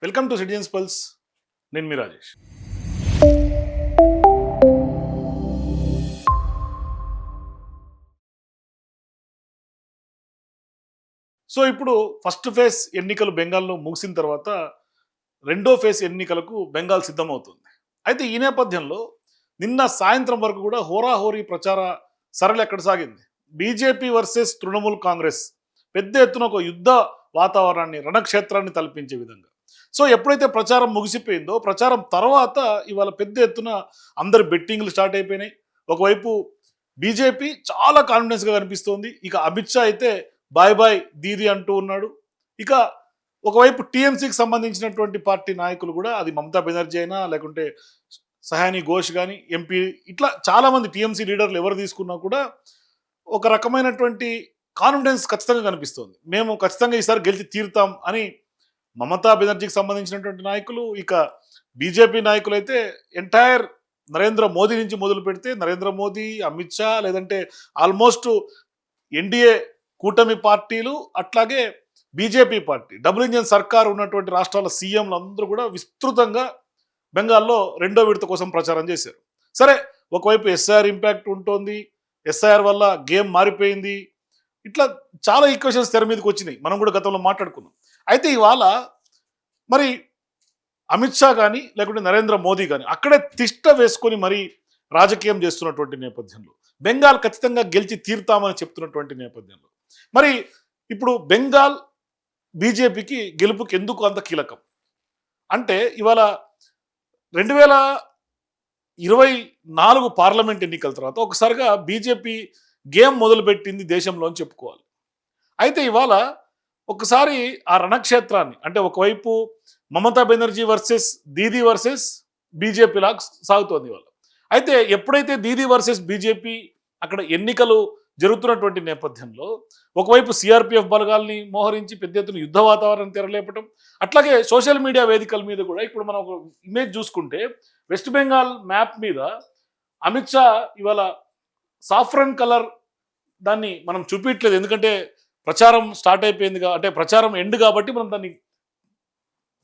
Welcome to citizens pulse. నేను మీ Rajesh. So ఇప్పుడు first phase ఎన్నికలు బెంగాల్లో ముగిసిన తర్వాత రెండో ఫేజ్ ఎన్నికలకు బెంగాల్ సిద్ధమవుతుంది. అయితే ఈ నేపథ్యంలో నిన్న సాయంత్రం వరకు కూడా హోరాహోరీ ప్రచార సరళి ఎక్కడ సాగింది. బీజేపీ వర్సెస్ తృణమూల్ కాంగ్రెస్ పెద్ద ఎత్తున ఒక యుద్ధ వాతావరణాన్ని రణక్షేత్రాన్ని తలపించే విధంగా. సో ఎప్పుడైతే ప్రచారం ముగిసిపోయిందో ప్రచారం తర్వాత ఇవాళ పెద్ద ఎత్తున అందరు బెట్టింగ్లు స్టార్ట్ అయిపోయినాయి. ఒకవైపు బీజేపీ చాలా కాన్ఫిడెన్స్గా కనిపిస్తోంది. ఇక అమిత్ షా అయితే బాయ్ బాయ్ దీది అంటూ ఉన్నాడు. ఇక ఒకవైపు టీఎంసీకి సంబంధించినటువంటి పార్టీ నాయకులు కూడా, అది మమతా బెనర్జీ అయినా లేకుంటే సహాని ఘోష్ కానీ ఎంపీ, ఇట్లా చాలామంది టీఎంసీ లీడర్లు ఎవరు తీసుకున్నా కూడా ఒక రకమైనటువంటి కాన్ఫిడెన్స్ ఖచ్చితంగా కనిపిస్తోంది. మేము ఖచ్చితంగా ఈసారి గెలిచి తీరుతాం అని మమతా బెనర్జీకి సంబంధించినటువంటి నాయకులు, ఇక బీజేపీ నాయకులు అయితే ఎంటైర్ నరేంద్ర మోదీ నుంచి మొదలు పెడితే నరేంద్ర మోదీ, అమిత్ షా, లేదంటే ఆల్మోస్ట్ ఎన్డీఏ కూటమి పార్టీలు, అట్లాగే బీజేపీ పార్టీ, డబుల్ ఇంజన్ సర్కార్ ఉన్నటువంటి రాష్ట్రాల సీఎంలు అందరూ కూడా విస్తృతంగా బెంగాల్లో రెండో విడత కోసం ప్రచారం చేశారు. సరే, ఒకవైపు ఎస్ఐఆర్ ఇంపాక్ట్ ఉంటుంది, ఎస్ఐఆర్ వల్ల గేమ్ మారిపోయింది, ఇట్లా చాలా ఈక్వేషన్స్ తెర మీదకి వచ్చినాయి. మనం కూడా గతంలో మాట్లాడుకున్నాం. అయితే ఇవాళ మరి అమిత్ షా కానీ లేకుంటే నరేంద్ర మోదీ కానీ అక్కడే తిష్ట వేసుకొని మరి రాజకీయం చేస్తున్నటువంటి నేపథ్యంలో, బెంగాల్ ఖచ్చితంగా గెలిచి తీరుతామని చెప్తున్నటువంటి నేపథ్యంలో, మరి ఇప్పుడు బెంగాల్ బీజేపీకి గెలుపుకి ఎందుకు అంత కీలకం అంటే, ఇవాళ 2024 పార్లమెంట్ ఎన్నికల తర్వాత ఒకసారిగా బీజేపీ గేమ్ మొదలుపెట్టింది దేశంలో అని చెప్పుకోవాలి. అయితే ఇవాళ ఒకసారి ఆ రణక్షేత్రాన్ని, అంటే ఒకవైపు Mamata Banerjee versus Didi versus BJP లాగా సాగుతోంది ఇవాళ. అయితే ఎప్పుడైతే దీదీ వర్సెస్ బీజేపీ అక్కడ ఎన్నికలు జరుగుతున్నటువంటి నేపథ్యంలో ఒకవైపు సిఆర్పిఎఫ్ బలగాల్ని మోహరించి పెద్ద ఎత్తున యుద్ధ వాతావరణం తెరలేపటం, అట్లాగే సోషల్ మీడియా వేదికల మీద కూడా ఇప్పుడు మనం ఒక ఇమేజ్ చూసుకుంటే వెస్ట్ బెంగాల్ మ్యాప్ మీద అమిత్ షా ఇవాళ సాఫ్రన్ కలర్ దాన్ని మనం చూపించట్లేదు, ఎందుకంటే ప్రచారం స్టార్ట్ అయిపోయింది, అంటే ప్రచారం ఎండ్ కాబట్టి మనం దాన్ని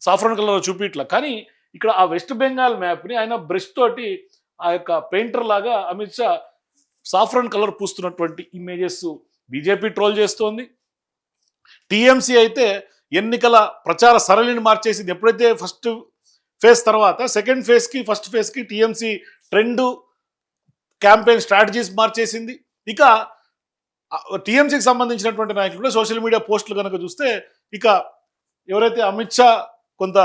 సాఫ్రన్ కలర్ చూపించట్లా. కానీ ఇక్కడ ఆ వెస్ట్ బెంగాల్ మ్యాప్ని ఆయన బ్రష్ తోటి ఆ యొక్క పెయింటర్ లాగా అమిత్ షా సాఫ్రన్ కలర్ పూస్తున్నటువంటి ఇమేజెస్ బీజేపీ ట్రోల్ చేస్తోంది. టీఎంసీ అయితే ఎన్నికల ప్రచార సరళిని మార్చేసింది. ఎప్పుడైతే ఫస్ట్ ఫేజ్ తర్వాత సెకండ్ ఫేజ్కి ఫస్ట్ ఫేజ్కి టీఎంసీ ట్రెండ్ క్యాంపెయిన్ స్ట్రాటజీస్ మార్చేసింది. ఇక టీఎంసీకి సంబంధించినటువంటి నాయకులు కూడా సోషల్ మీడియా పోస్టులు కనుక చూస్తే, ఇక ఎవరైతే అమిత్ షా కొంత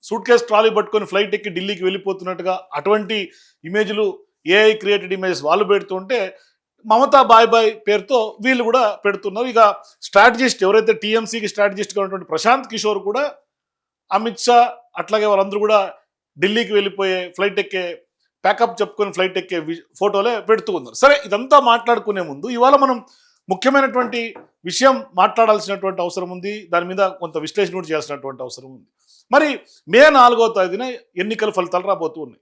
సూట్ కేస్ ట్రాలీ పట్టుకొని ఫ్లైట్ ఎక్కి ఢిల్లీకి వెళ్ళిపోతున్నట్టుగా అటువంటి ఇమేజ్లు, ఏఐ క్రియేటెడ్ ఇమేజెస్ వాళ్ళు పెడుతుంటే, మమతా బాయ్ బాయ్ పేరుతో వీళ్ళు కూడా పెడుతున్నారు. ఇక స్ట్రాటజిస్ట్, ఎవరైతే టీఎంసీకి స్ట్రాటజిస్ట్గా ఉన్నటువంటి ప్రశాంత్ కిషోర్ కూడా అమిత్ షా అట్లాగే వాళ్ళందరూ కూడా ఢిల్లీకి వెళ్ళిపోయే ఫ్లైట్ ఎక్కే ప్యాకప్ చెప్పుకొని ఫ్లైట్ ఎక్కే ఫోటోలే పెడుతూ ఉన్నారు. సరే, ఇదంతా మాట్లాడుకునే ముందు ఇవాళ మనం ముఖ్యమైనటువంటి విషయం మాట్లాడాల్సినటువంటి అవసరం ఉంది. దాని మీద కొంత విశ్లేషణ కూడా చేయాల్సినటువంటి అవసరం ఉంది. మరి మే 4వ తేదీన ఎన్నికల ఫలితాలు రాబోతూ ఉన్నాయి.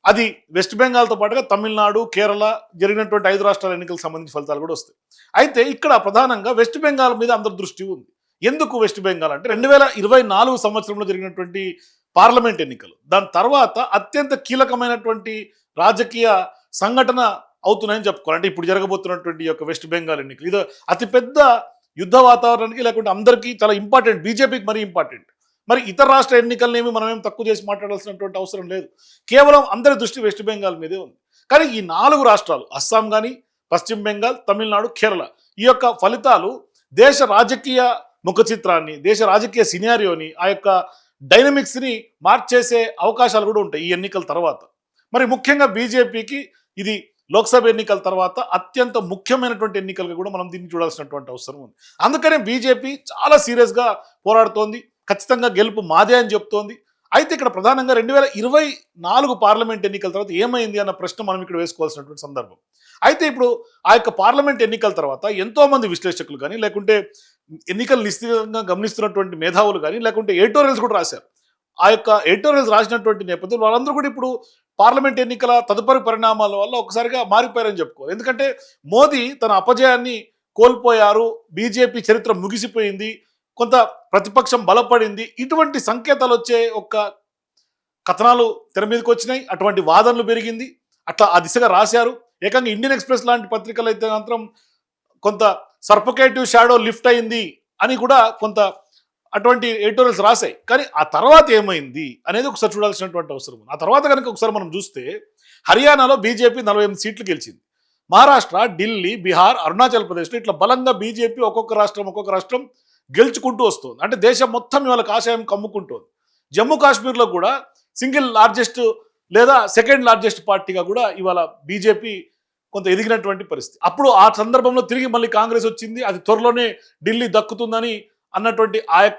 అది వెస్ట్ బెంగాల్తో పాటుగా తమిళనాడు, కేరళ జరిగినటువంటి 5 రాష్ట్రాల ఎన్నికలకు సంబంధించిన ఫలితాలు కూడా వస్తాయి. అయితే ఇక్కడ ప్రధానంగా వెస్ట్ బెంగాల్ మీద అందరి దృష్టి ఉంది. ఎందుకు వెస్ట్ బెంగాల్ అంటే 2024 సంవత్సరంలో జరిగినటువంటి పార్లమెంట్ ఎన్నికలు, దాని తర్వాత అత్యంత కీలకమైనటువంటి రాజకీయ సంఘటన అవుతున్నాయని చెప్పుకోవాలి. అంటే ఇప్పుడు జరగబోతున్నటువంటి యొక్క వెస్ట్ బెంగాల్ ఎన్నికలు ఇది అతిపెద్ద యుద్ధ వాతావరణానికి, లేకుంటే అందరికీ చాలా ఇంపార్టెంట్, బీజేపీకి మరీ ఇంపార్టెంట్. మరి ఇతర రాష్ట్ర ఎన్నికలనేమి మనమేం తక్కువ చేసి మాట్లాడాల్సినటువంటి అవసరం లేదు. కేవలం అందరి దృష్టి వెస్ట్ బెంగాల్ మీదే ఉంది. కానీ ఈ 4 రాష్ట్రాలు, అస్సాం కానీ, పశ్చిమ బెంగాల్, తమిళనాడు, కేరళ, ఈ యొక్క ఫలితాలు దేశ రాజకీయ ముఖ చిత్రాన్ని, దేశ రాజకీయ సినారియోని, ఆ యొక్క డైనమిక్స్ని మార్చేసే అవకాశాలు కూడా ఉంటాయి ఈ ఎన్నికల తర్వాత. మరి ముఖ్యంగా బీజేపీకి ఇది లోక్సభ ఎన్నికల తర్వాత అత్యంత ముఖ్యమైనటువంటి ఎన్నికలుగా కూడా మనం దీన్ని చూడాల్సినటువంటి అవసరం ఉంది. అందుకనే బీజేపీ చాలా సీరియస్గా పోరాడుతోంది. ఖచ్చితంగా గెలుపు మాదే అని చెప్తోంది. అయితే ఇక్కడ ప్రధానంగా 2024 పార్లమెంట్ ఎన్నికల తర్వాత ఏమైంది అన్న ప్రశ్న మనం ఇక్కడ వేసుకోవాల్సినటువంటి సందర్భం. అయితే ఇప్పుడు ఆ యొక్క పార్లమెంట్ ఎన్నికల తర్వాత ఎంతోమంది విశ్లేషకులు కానీ, లేకుంటే ఎన్నికలు నిశ్చితంగా గమనిస్తున్నటువంటి మేధావులు కానీ, లేకుంటే ఎడిటోరియల్స్ కూడా రాశారు. ఆ యొక్క ఎడిటోరియల్స్ రాసినటువంటి నేపథ్యంలో వాళ్ళందరూ కూడా ఇప్పుడు పార్లమెంట్ ఎన్నికల తదుపరి పరిణామాల వల్ల ఒకసారిగా మారిపోయారని చెప్పుకోవాలి. ఎందుకంటే మోదీ తన అపజయాన్ని కోల్పోయారు, బీజేపీ చరిత్ర ముగిసిపోయింది, కొంత ప్రతిపక్షం బలపడింది. ఇటువంటి సంకేతాలు వచ్చే ఒక కథనాలు తెర మీదకి వచ్చినాయి. అటువంటి వాదనలు పెరిగింది. అట్లా ఆ దిశగా రాశారు. ఏకంగా ఇండియన్ ఎక్స్‌ప్రెస్ లాంటి పత్రికలు అయితే మాత్రం కొంత సర్ఫోకేటివ్ షాడో లిఫ్ట్ అయింది అని కూడా కొంత అటువంటి ఎడిటోరియల్స్ రాశాయి. కానీ ఆ తర్వాత ఏమైంది అనేది ఒకసారి చూడాల్సినటువంటి అవసరం ఉంది. ఆ తర్వాత కనుక ఒకసారి మనం చూస్తే హర్యానాలో బీజేపీ 48 సీట్లు గెలిచింది. మహారాష్ట్ర, ఢిల్లీ, బీహార్, అరుణాచల్ ప్రదేశ్లో ఇట్లా బలంగా బీజేపీ ఒక్కొక్క రాష్ట్రం గెలుచుకుంటూ వస్తుంది. అంటే దేశం మొత్తం ఇవాళ కాషాయం కమ్ముకుంటోంది. జమ్మూ కాశ్మీర్లో కూడా సింగిల్ లార్జెస్ట్ లేదా సెకండ్ లార్జెస్ట్ పార్టీగా కూడా ఇవాళ బీజేపీ కొంత ఎదిగినటువంటి పరిస్థితి. అప్పుడు ఆ సందర్భంలో తిరిగి మళ్ళీ కాంగ్రెస్ వచ్చింది. అది త్వరలోనే ఢిల్లీ దక్కుతుందని అన్నటువంటి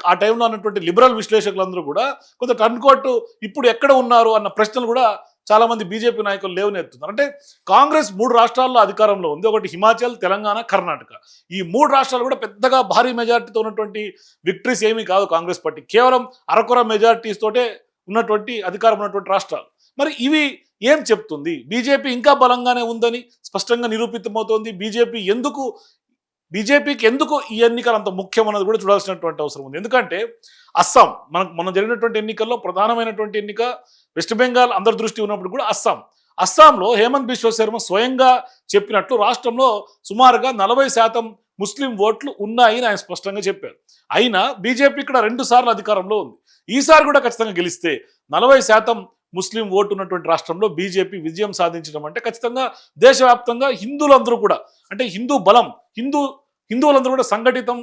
ఆ టైంలో అన్నటువంటి లిబరల్ విశ్లేషకులందరూ కూడా కొంత టర్న్ కోట్ ఇప్పుడు ఎక్కడ ఉన్నారు అన్న ప్రశ్నలు కూడా చాలా మంది బీజేపీ నాయకులు లేవనెత్తున్నారు. అంటే కాంగ్రెస్ 3 రాష్ట్రాల్లో అధికారంలో ఉంది. ఒకటి హిమాచల్, తెలంగాణ, కర్ణాటక. ఈ 3 రాష్ట్రాలు కూడా పెద్దగా భారీ మెజారిటీతో ఉన్నటువంటి విక్టరీస్ ఏమీ కాదు కాంగ్రెస్ పార్టీ. కేవలం అరకొర మెజారిటీస్ తోటే ఉన్నటువంటి అధికారం ఉన్నటువంటి రాష్ట్రాలు. మరి ఇవి ఏం చెప్తుంది? బీజేపీ ఇంకా బలంగానే ఉందని స్పష్టంగా నిరూపితమవుతోంది. బీజేపీకి ఎందుకు ఈ ఎన్నికలు అంత ముఖ్యం అన్నది కూడా చూడాల్సినటువంటి అవసరం ఉంది. ఎందుకంటే అస్సాం మనం జరిగినటువంటి ఎన్నికల్లో ప్రధానమైనటువంటి ఎన్నిక వెస్ట్ బెంగాల్ అందరి దృష్టి ఉన్నప్పుడు కూడా అస్సాంలో హేమంత్ బిశ్వ శర్మ స్వయంగా చెప్పినట్లు రాష్ట్రంలో సుమారుగా 40% ముస్లిం ఓట్లు ఉన్నాయని ఆయన స్పష్టంగా చెప్పారు. అయినా బీజేపీ ఇక్కడ 2 సార్లు అధికారంలో ఉంది. ఈసారి కూడా ఖచ్చితంగా గెలిస్తే 40% ముస్లిం ఓటు ఉన్నటువంటి రాష్ట్రంలో బీజేపీ విజయం సాధించడం అంటే ఖచ్చితంగా దేశవ్యాప్తంగా హిందువులందరూ కూడా అంటే హిందువులందరూ కూడా సంఘటితం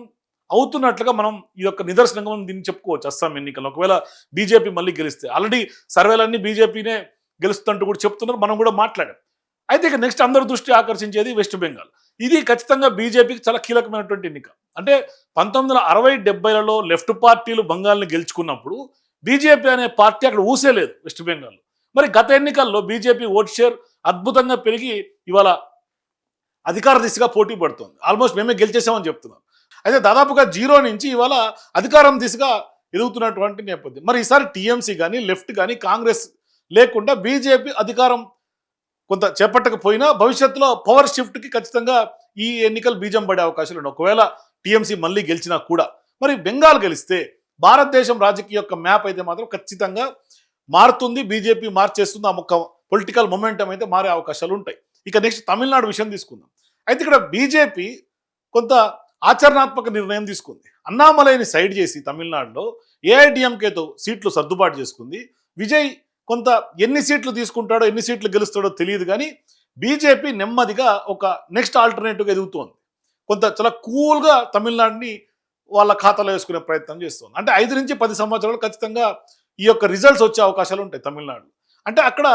అవుతున్నట్లుగా మనం ఈ యొక్క నిదర్శనంగా మనం దీన్ని చెప్పుకోవచ్చు. అస్సాం ఎన్నికల్లో ఒకవేళ బీజేపీ మళ్ళీ గెలిస్తే ఆల్రెడీ సర్వేలన్నీ బీజేపీనే గెలుస్తుంటూ కూడా చెప్తున్నారు. మనం కూడా మాట్లాడాం. అయితే ఇక నెక్స్ట్ అందరి దృష్టి ఆకర్షించేది వెస్ట్ బెంగాల్. ఇది ఖచ్చితంగా బీజేపీకి చాలా కీలకమైనటువంటి ఎన్నిక. అంటే 1960-70లలో లెఫ్ట్ పార్టీలు బంగాల్ని గెలుచుకున్నప్పుడు బీజేపీ అనే పార్టీ అక్కడ ఊసేలేదు వెస్ట్ బెంగాల్లో. మరి గత ఎన్నికల్లో బీజేపీ ఓట్ షేర్ అద్భుతంగా పెరిగి ఇవాళ అధికార దిశగా పోటీ పడుతుంది. ఆల్మోస్ట్ మేమే గెలిచేసామని చెప్తున్నాం. అయితే దాదాపుగా 0 నుంచి ఇవాళ అధికారం దిశగా ఎదుగుతున్నటువంటి నేపథ్యం. మరి ఈసారి టీఎంసీ కానీ లెఫ్ట్ కానీ కాంగ్రెస్ లేకుండా బీజేపీ అధికారం కొంత చేపట్టకపోయినా భవిష్యత్తులో పవర్ షిఫ్ట్కి ఖచ్చితంగా ఈ ఎన్నికలు బీజం పడే అవకాశాలు ఉన్నాయి. ఒకవేళ టీఎంసీ మళ్ళీ గెలిచినా కూడా. మరి బెంగాల్ గెలిస్తే భారతదేశం రాజకీయ యొక్క మ్యాప్ అయితే మాత్రం ఖచ్చితంగా మారుతుంది. బీజేపీ మార్చేస్తుంది. ఆ మొక్క పొలిటికల్ మొమెంటం అయితే మారే అవకాశాలు ఉంటాయి. ఇక నెక్స్ట్ తమిళనాడు విషయం తీసుకుందాం. అయితే ఇక్కడ బీజేపీ కొంత ఆచరణాత్మక నిర్ణయం తీసుకుంది. అన్నామలైని సైడ్ చేసి తమిళనాడులో ఏఐడిఎంకేతో సీట్లు సర్దుబాటు చేసుకుంది. విజయ్ కొంత ఎన్ని సీట్లు తీసుకుంటాడో ఎన్ని సీట్లు గెలుస్తాడో తెలియదు. కానీ బీజేపీ నెమ్మదిగా ఒక నెక్స్ట్ ఆల్టర్నేటివ్గా ఎదుగుతోంది. కొంత చాలా కూల్గా తమిళనాడుని వాళ్ళ ఖాతాలో వేసుకునే ప్రయత్నం చేస్తుంది. అంటే 5 నుంచి 10 సంవత్సరాలు ఖచ్చితంగా ఈ యొక్క రిజల్ట్స్ వచ్చే అవకాశాలు ఉంటాయి తమిళనాడు. అంటే అక్కడ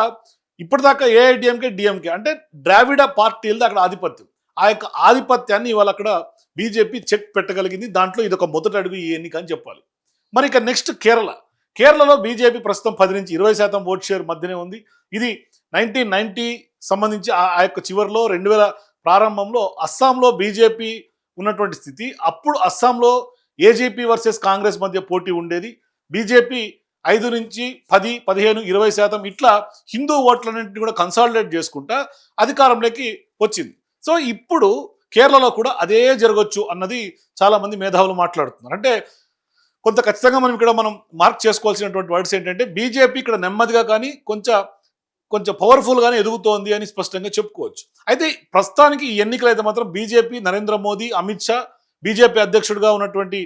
ఇప్పటిదాకా ఏఐడిఎంకే, డిఎంకే అంటే ద్రావిడ పార్టీలది అక్కడ ఆధిపత్యం. ఆ యొక్క ఆధిపత్యాన్ని ఇవాళ అక్కడ బీజేపీ చెక్ పెట్టగలిగింది. దాంట్లో ఇది ఒక మొదటి అడుగు ఈ ఎన్నిక అని చెప్పాలి. మరి ఇక నెక్స్ట్ కేరళలో బీజేపీ ప్రస్తుతం 10 నుంచి 20% ఓట్ షేర్ మధ్యనే ఉంది. ఇది 1990 సంబంధించి ఆ యొక్క చివరిలో 2000 ప్రారంభంలో అస్సాంలో బీజేపీ ఉన్నటువంటి స్థితి. అప్పుడు అస్సాంలో ఏజేపీ వర్సెస్ కాంగ్రెస్ మధ్య పోటీ ఉండేది. బీజేపీ 5 నుంచి 10, 15, 20% ఇట్లా హిందూ ఓట్లన్నింటినీ కూడా కన్సాలిడేట్ చేసుకుంటా అధికారంలోకి వచ్చింది. సో ఇప్పుడు కేరళలో కూడా అదే జరగవచ్చు అన్నది చాలా మంది మేధావులు మాట్లాడుతున్నారు. అంటే కొంత ఖచ్చితంగా మనం మార్క్ చేసుకోవాల్సినటువంటి వర్డ్స్ ఏంటంటే బీజేపీ ఇక్కడ నెమ్మదిగా కానీ కొంచెం పవర్ఫుల్గానే ఎదుగుతోంది అని స్పష్టంగా చెప్పుకోవచ్చు. అయితే ప్రస్తుతానికి ఈ ఎన్నికలు అయితే మాత్రం బీజేపీ నరేంద్ర మోదీ, అమిత్ షా, బీజేపీ అధ్యక్షుడిగా ఉన్నటువంటి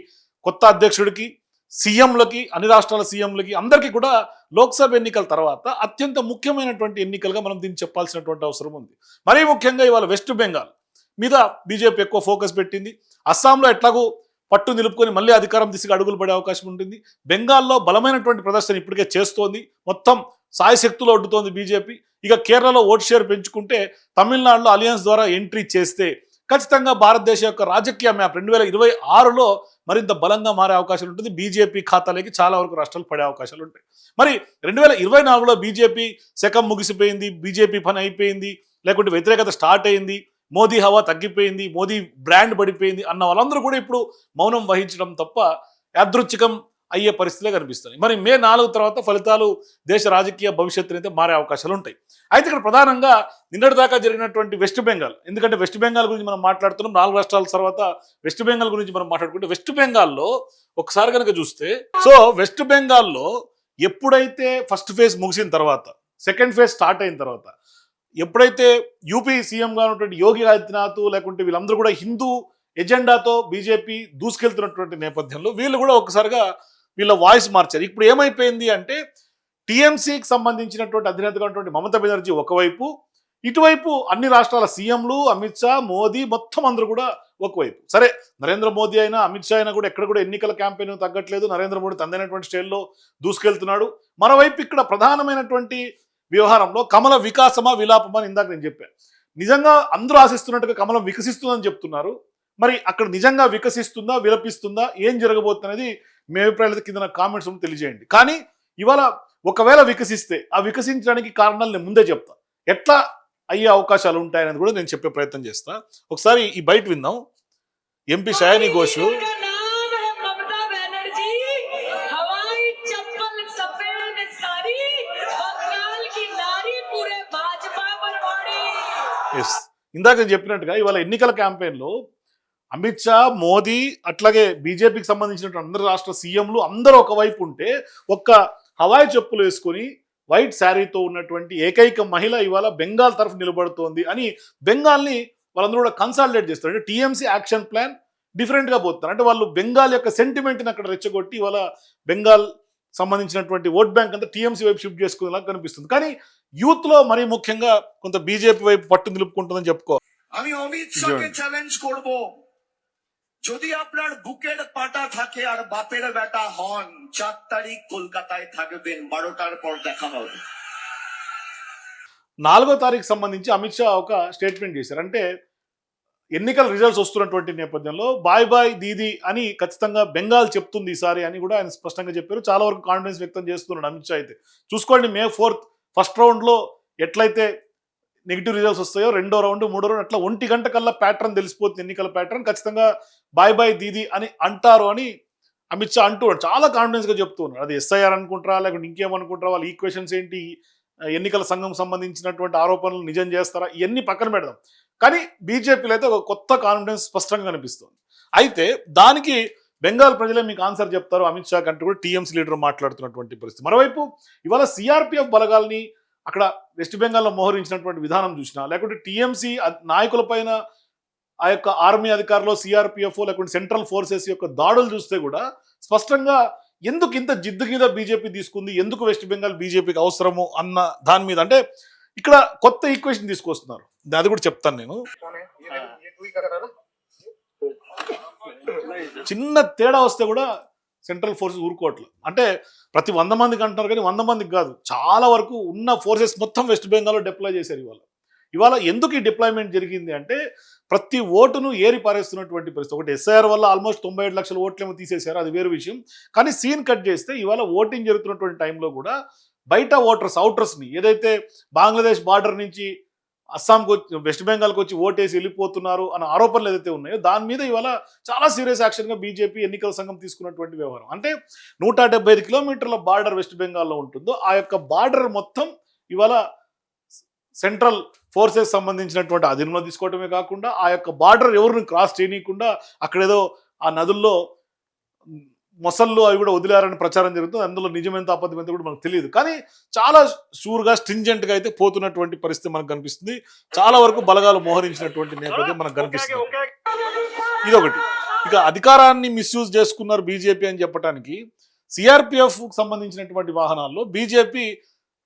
కొత్త అధ్యక్షుడికి, సీఎంలకి, అన్ని రాష్ట్రాల సీఎంలకి అందరికీ కూడా లోక్సభ ఎన్నికల తర్వాత అత్యంత ముఖ్యమైనటువంటి ఎన్నికలుగా మనం దీన్ని చెప్పాల్సినటువంటి అవసరం ఉంది. మరీ ముఖ్యంగా ఇవాళ వెస్ట్ బెంగాల్ మీద బీజేపీ ఎక్కువ ఫోకస్ పెట్టింది. అస్సాంలో ఎట్లాగూ పట్టు నిలుపుకొని మళ్ళీ అధికారం దిశగా అడుగులు పడే అవకాశం ఉంటుంది. బెంగాల్లో బలమైనటువంటి ప్రదర్శన ఇప్పటికే చేస్తోంది. మొత్తం సాయశక్తులు అడ్డుతోంది బీజేపీ. ఇక కేరళలో ఓటు షేర్ పెంచుకుంటే తమిళనాడులో అలియన్స్ ద్వారా ఎంట్రీ చేస్తే ఖచ్చితంగా భారతదేశం యొక్క రాజకీయ మ్యాప్ 2026లో మరింత బలంగా మారే అవకాశాలు ఉంటుంది. బీజేపీ ఖాతాలోకి చాలా వరకు రాష్ట్రాలు పడే అవకాశాలు ఉంటాయి. మరి 2024లో బీజేపీ శకం ముగిసిపోయింది, బీజేపీ పని అయిపోయింది, లేకుంటే వ్యతిరేకత స్టార్ట్ అయింది, మోదీ హవా తగ్గిపోయింది, మోదీ బ్రాండ్ పడిపోయింది అన్న వాళ్ళందరూ కూడా ఇప్పుడు మౌనం వహించడం తప్ప యాదృచ్ఛికం అయ్యే పరిస్థితులే కనిపిస్తున్నాయి. మరి మే 4 తర్వాత ఫలితాలు దేశ రాజకీయ భవిష్యత్తుని అయితే మారే అవకాశాలు ఉంటాయి. అయితే ఇక్కడ ప్రధానంగా నిన్నటి దాకా జరిగినటువంటి వెస్ట్ బెంగాల్, ఎందుకంటే వెస్ట్ బెంగాల్ గురించి మనం మాట్లాడుతున్నాం, 4 రాష్ట్రాల తర్వాత వెస్ట్ బెంగాల్ గురించి మనం మాట్లాడుకుంటే వెస్ట్ బెంగాల్లో ఒకసారి కనుక చూస్తే, సో వెస్ట్ బెంగాల్లో ఎప్పుడైతే ఫస్ట్ ఫేజ్ ముగిసిన తర్వాత సెకండ్ ఫేజ్ స్టార్ట్ అయిన తర్వాత ఎప్పుడైతే యూపీ సీఎంగా ఉన్నటువంటి యోగి ఆదిత్యనాథ్ లేకుంటే వీళ్ళందరూ కూడా హిందూ ఎజెండాతో బీజేపీ దూసుకెళ్తున్నటువంటి నేపథ్యంలో వీళ్ళు కూడా ఒకసారిగా వీళ్ళ వాయిస్ మార్చారు. ఇప్పుడు ఏమైపోయింది అంటే టీఎంసీకి సంబంధించినటువంటి అధినేతగా ఉన్నటువంటి మమతా బెనర్జీ ఒకవైపు, ఇటువైపు అన్ని రాష్ట్రాల సీఎంలు అమిత్ షా, మోదీ మొత్తం అందరూ కూడా ఒకవైపు. సరే, నరేంద్ర మోదీ అయినా అమిత్ షా అయినా కూడా ఎక్కడ కూడా ఎన్నికల క్యాంపెయిన్ తగ్గట్లేదు. నరేంద్ర మోడీ తనదైనటువంటి స్టైల్లో దూసుకెళ్తున్నాడు. మరోవైపు ఇక్కడ ప్రధానమైనటువంటి వ్యవహారంలో కమల వికాసమా విలాపమా అని ఇందాక నేను చెప్పాను. నిజంగా అందరూ ఆశిస్తున్నట్టుగా కమలం వికసిస్తుందని చెప్తున్నారు. మరి అక్కడ నిజంగా వికసిస్తుందా విలపిస్తుందా ఏం జరగబోతున్నది మీ అభిప్రాయాలు కింద కామెంట్స్ తెలియజేయండి. కానీ ఇవాళ ఒకవేళ వికసిస్తే ఆ వికసించడానికి కారణాలు నేను ముందే చెప్తా, ఎట్లా అయ్యే అవకాశాలు ఉంటాయనేది కూడా నేను చెప్పే ప్రయత్నం చేస్తా. ఒకసారి ఈ బయట విందాం. ఎంపీ షయానీ ఘోష్ ఇందాక నేను చెప్పినట్టుగా ఇవాళ ఎన్నికల క్యాంపెయిన్లో అమిత్ షా, మోదీ అట్లాగే బీజేపీకి సంబంధించినటువంటి అందరు రాష్ట్ర సీఎంలు అందరూ ఒకవైపు ఉంటే ఒక్క హవాయి చెప్పులు వేసుకొని వైట్ శారీతో ఉన్నటువంటి ఏకైక మహిళ ఇవాళ బెంగాల్ తరఫు నిలబడుతోంది అని బెంగాల్ని వాళ్ళందరూ కూడా కన్సాలిడేట్ చేస్తారు. అంటే టీఎంసీ యాక్షన్ ప్లాన్ డిఫరెంట్గా పోతున్నారు. అంటే వాళ్ళు బెంగాల్ యొక్క సెంటిమెంట్ని అక్కడ రెచ్చగొట్టి ఇవాళ బెంగాల్ సంబంధించినటువంటి ఓట్ బ్యాంక్ అంతా టీఎంసీ వైపు షిఫ్ట్ చేసుకునేలా కనిపిస్తుంది. కానీ యూత్లో మరీ ముఖ్యంగా కొంత బీజేపీ వైపు పట్టు నిలుపుకుంటుందని చెప్పుకో. আমি অমিত শাহকে চ্যালেঞ্জ করব, যদি আপনার বুকের পাটা থাকে আর বাপের বেটা হন, 4 তারিখ কলকাতায় থাকবেন, 12টার পর দেখা হবে। 4వ తారీఖు సంబంధించి అమిత్ షా ఒక స్టేట్మెంట్ చేశారు. అంటే ఎన్నికల రిజల్ట్స్ వస్తున్నటువంటి నేపథ్యంలో బాయ్ బాయ్ దీదీ అని ఖచ్చితంగా బెంగాల్ చెప్తుంది ఈసారి అని కూడా ఆయన స్పష్టంగా చెప్పారు. చాలా వరకు కాన్ఫిడెన్స్ వ్యక్తం చేస్తున్నాడు అమిత్ షా. అయితే చూసుకోండి, మే 4 ఫస్ట్ రౌండ్లో ఎట్లయితే నెగిటివ్ రిజల్ట్స్ వస్తాయో రెండో రౌండ్ మూడో రౌండ్ అట్లా 1 గంట కల్లా ప్యాటర్న్ తెలిసిపోతుంది, ఎన్నికల ప్యాటర్న్. ఖచ్చితంగా బాయ్ బాయ్ దీదీ అని అంటారు అని అమిత్ షా అంటూ చాలా కాన్ఫిడెన్స్గా చెప్తూ ఉన్నాడు. అది ఎస్ఐఆర్ అనుకుంటారా లేకుంటే ఇంకేమనుకుంటారా, వాళ్ళ ఈక్వేషన్స్ ఏంటి, ఎన్నికల సంఘం సంబంధించినటువంటి ఆరోపణలు నిజం చేస్తారా, ఇవన్నీ పక్కన పెడదాం. కానీ బీజేపీలో అయితే ఒక కొత్త కాన్ఫిడెన్స్ స్పష్టంగా కనిపిస్తుంది. అయితే దానికి బెంగాల్ ప్రజలే మీకు ఆన్సర్ చెప్తారు అమిత్ షా కంటూ కూడా టీఎంసీ లీడర్ మాట్లాడుతున్నటువంటి పరిస్థితి. మరోవైపు ఇవాళ సిఆర్పిఎఫ్ బలగాల్ని అక్కడ వెస్ట్ బెంగాల్లో మోహరించినటువంటి విధానం చూసినా, లేకుంటే టీఎంసీ నాయకుల పైన ఆ యొక్క ఆర్మీ అధికారులు సిఆర్పిఎఫ్ లేకుంటే సెంట్రల్ ఫోర్సెస్ యొక్క దాడులు చూస్తే కూడా స్పష్టంగా ఎందుకు ఇంత జిద్దు మీద బీజేపీ తీసుకుంది, ఎందుకు వెస్ట్ బెంగాల్ బీజేపీకి అవసరము అన్న దాని మీద అంటే ఇక్కడ కొత్త ఈక్వేషన్ తీసుకొస్తున్నారు. అది కూడా చెప్తాను నేను. చిన్న తేడా వస్తే కూడా సెంట్రల్ ఫోర్సెస్ ఊరుకోవట్లేదు. అంటే ప్రతి 100 మందికి అంటున్నారు కానీ 100 మందికి కాదు, చాలా వరకు ఉన్న ఫోర్సెస్ మొత్తం వెస్ట్ బెంగాల్లో డిప్లాయ్ చేశారు. ఇవాళ ఎందుకు ఈ డిప్లాయ్మెంట్ జరిగింది అంటే ప్రతి ఓటును ఏరి పారేస్తున్నటువంటి పరిస్థితి. ఒకటి ఎస్ఐఆర్ వల్ల ఆల్మోస్ట్ 97 లక్షల ఓట్లేమో తీసేశారు, అది వేరు విషయం. కానీ సీన్ కట్ చేస్తే ఇవాళ ఓటింగ్ జరుగుతున్నటువంటి టైంలో కూడా బయట ఓటర్స్ అవుటర్స్ని ఏదైతే బంగ్లాదేశ్ బార్డర్ నుంచి అస్సాంకి వచ్చి వెస్ట్ బెంగాల్కి వచ్చి ఓటేసి వెళ్ళిపోతున్నారు అన్న ఆరోపణలు ఏదైతే ఉన్నాయో దాని మీద ఇవాళ చాలా సీరియస్ యాక్షన్గా బీజేపీ ఎన్నికల సంఘం తీసుకున్నటువంటి వ్యవహారం. అంటే 175 కిలోమీటర్ల బార్డర్ వెస్ట్ బెంగాల్లో ఉంటుందో ఆ యొక్క బార్డర్ మొత్తం ఇవాళ సెంట్రల్ ఫోర్సెస్ సంబంధించినటువంటి అధీనంలో తీసుకోవటమే కాకుండా ఆ యొక్క బార్డర్ ఎవరిని క్రాస్ చేయనీయకుండా అక్కడేదో ఆ నదుల్లో మొసళ్ళు అవి కూడా వదిలారని ప్రచారం జరుగుతుంది. అందులో నిజమెంత అబద్ధం ఎంత కూడా మనకు తెలియదు. కానీ చాలా షూర్గా స్ట్రింజెంట్గా అయితే పోతున్నటువంటి పరిస్థితి మనకు కనిపిస్తుంది. చాలా వరకు బలగాలు మోహరించినటువంటి నేపథ్యం మనకు కనిపిస్తుంది. ఇదొకటి. ఇక అధికారాన్ని మిస్యూజ్ చేసుకున్నారు బీజేపీ అని చెప్పడానికి సిఆర్పిఎఫ్ సంబంధించినటువంటి వాహనాల్లో బీజేపీ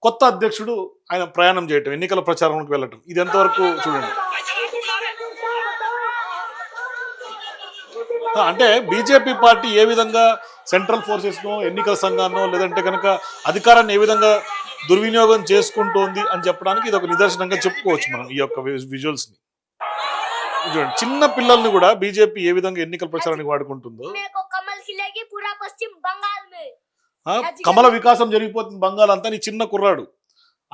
కొత్త అధ్యక్షుడు ఆయన ప్రయాణం చేయటం, ఎన్నికల ప్రచారంలోకి వెళ్ళటం, ఇది ఎంతవరకు చూడండి. అంటే బీజేపీ పార్టీ ఏ విధంగా సెంట్రల్ ఫోర్సెస్నో ఎన్నికల సంఘాన్నో లేదంటే కనుక అధికారాన్ని ఏ విధంగా దుర్వినియోగం చేసుకుంటోంది అని చెప్పడానికి ఇది ఒక నిదర్శనంగా చెప్పుకోవచ్చు మనం ఈ యొక్క విజువల్స్ని. చూడండి, చిన్న పిల్లల్ని కూడా బీజేపీ ఏ విధంగా ఎన్నికల ప్రచారానికి వాడుకుంటుందో. కమల వికాసం జరిగిపోతుంది బంగాల్ అంతా. నీ చిన్న కుర్రాడు,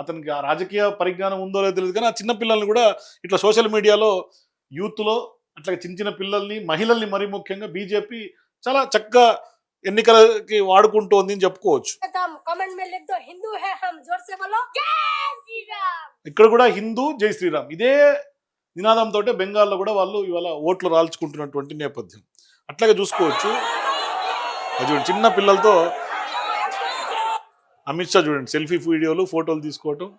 అతనికి ఆ రాజకీయ పరిజ్ఞానం ఉందో లేదో తెలియదు కానీ ఆ చిన్న పిల్లల్ని కూడా ఇట్లా సోషల్ మీడియాలో యూత్లో అట్లా చిన్న చిన్న పిల్లల్ని మహిళల్ని మరీ ముఖ్యంగా బీజేపీ చాలా చక్కగా ఎన్నికలకి వాడుకుంటోంది అని చెప్పుకోవచ్చు. कमेंट में लिख दो हिंदू है हम, जोर से बोलो जय श्री राम। ఇక్కడ కూడా హిందూ జై శ్రీరామ్ ఇదే నినాదంతో బెంగాల్లో కూడా వాళ్ళు ఇవాళ ఓట్లు రాల్చుకుంటున్నటువంటి నేపథ్యం. అట్లాగే చూసుకోవచ్చు. అది చూడండి, చిన్న పిల్లలతో అమిత్ షా చూడండి సెల్ఫీ వీడియోలు ఫోటోలు తీసుకోవటం.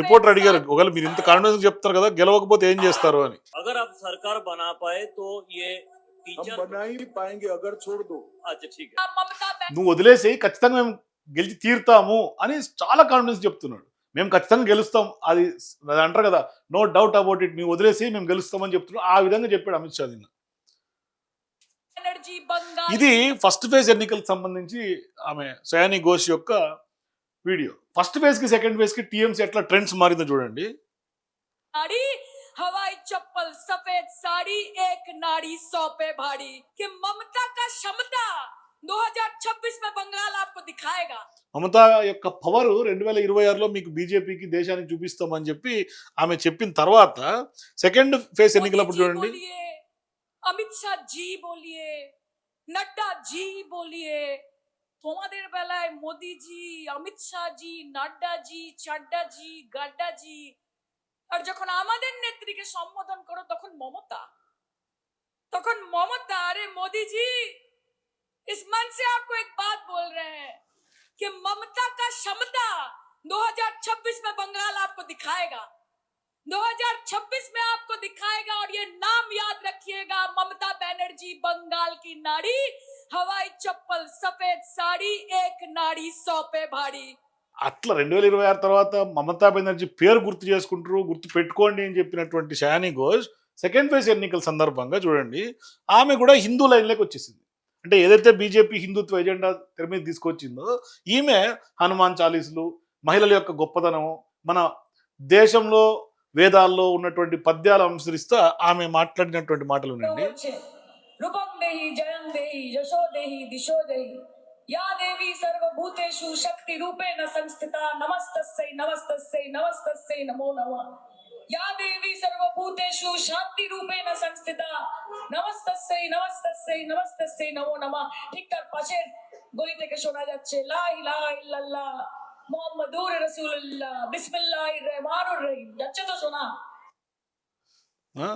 రిపోర్టర్ అడిగారు, ఒకవేళ మీరు ఇంత కాన్ఫిడెన్స్ చెప్తారు కదా, గెలవకపోతే ఏం చేస్తారు అని. अगर आप सरकार बना पाए तो ये हम टीचर बना ही पाएंगे अगर छोड़ दो। अच्छा ठीक है। ममता నువ్వు వదిలేసి ఖచ్చితంగా మేము గెలిచి తీరుతాము అని చాలా కాన్ఫిడెన్స్ చెప్తున్నాడు. మేము ఖచ్చితంగా గెలుస్తాం, అది అంటారు కదా, నో డౌట్ అబౌట్ ఇట్, నువ్వు వదిలేసి మేము గెలుస్తామని చెప్తున్నాడు. ఆ విధంగా చెప్పాడు అమిత్ షా నిన్న. బెనర్జీ బంగాల్ ఇది ఫస్ట్ ఫేజ్ ఎన్నికలకు సంబంధించి ఆమె సయాని ఘోష్ యొక్క వీడియో. ఫస్ట్ ఫేజ్ కి సెకండ్ ఫేజ్ కి టీఎంసీ ఎట్లా ట్రెండ్స్ మారిందో చూడండి. साड़ी हवाई चप्पल सफेद साड़ी एक नाड़ी 100 पे भारी कि ममता का क्षमता 2026 में बंगाल आपको दिखाएगा। మమతా యొక్క పవర్ 2026లో మీకు బీజేపీకి దేశానికి చూపిస్తామని చెప్పి ఆమె చెప్పిన తర్వాత సెకండ్ ఫేజ్ ఎన్నికలప్పుడు मोदी जी చూడండి. बोलिए, अमित शाह जी बोलिए, नड्डा जी बोलिए। তোমাদের বেলায় মোদি জি, অমিত শাহ জি, নাড্ডা জি, চাড্ডা জি, গাড্ডা জি, আর যখন আমাদের নেত্রীকে সম্বোধন করো তখন মমতা, তখন মমতা। अरे मोदी जी, इस मन से आपको एक बात बोल रहे हैं कि ममता का क्षमता 2026 में बंगाल आपको दिखाएगा, 2026 में आपको दिखाएगा। और ये नाम याद रखिएगा, ममता बनर्जी बंगाल की नारी, हवाई चप्पल सफेद साड़ी एक नाड़ी 100 पे भारी। అట్లా 2026 తర్వాత మమతా బెనర్జీ పేరు గుర్తు చేసుకుంటారు, గుర్తు పెట్టుకోండి అని చెప్పినటువంటి సయాని ఘోష్ సెకండ్ ఫేజ్ ఎన్నికల సందర్భంగా చూడండి ఆమె కూడా హిందూ లైన్లోకి వచ్చేసింది. అంటే ఏదైతే బీజేపీ హిందుత్వ ఎజెండా తెర మీద తీసుకొచ్చిందో ఈమె హనుమాన్ చాలీసులు, మహిళల యొక్క గొప్పతనం, మన దేశంలో వేదాల్లో ఉన్నటువంటి పద్యాలు అనుసరిస్తూ ఆమె మాట్లాడినటువంటి మాటలు వినండి. रूपम देहि जयं देहि यशो देहि दिशो देहि या देवी सर्वभूतेषु शक्ति रूपेण संस्थिता नमस्तस्यै नमस्तस्यै नमस्तस्यै नमो नमः। या देवी सर्वभूतेषु शांति रूपेण संस्थिता नमस्तस्यै नमस्तस्यै नमस्तस्यै नमो नमः। ঠিক তার পাশের গলি থেকে শোনা যাচ্ছে লা ইলাহা ইল্লাল্লাহ মুহাম্মাদুর রাসূলুল্লাহ বিসমিল্লাহির রহমানির রহিম। যাচ্ছে তো শোনা। ఆ?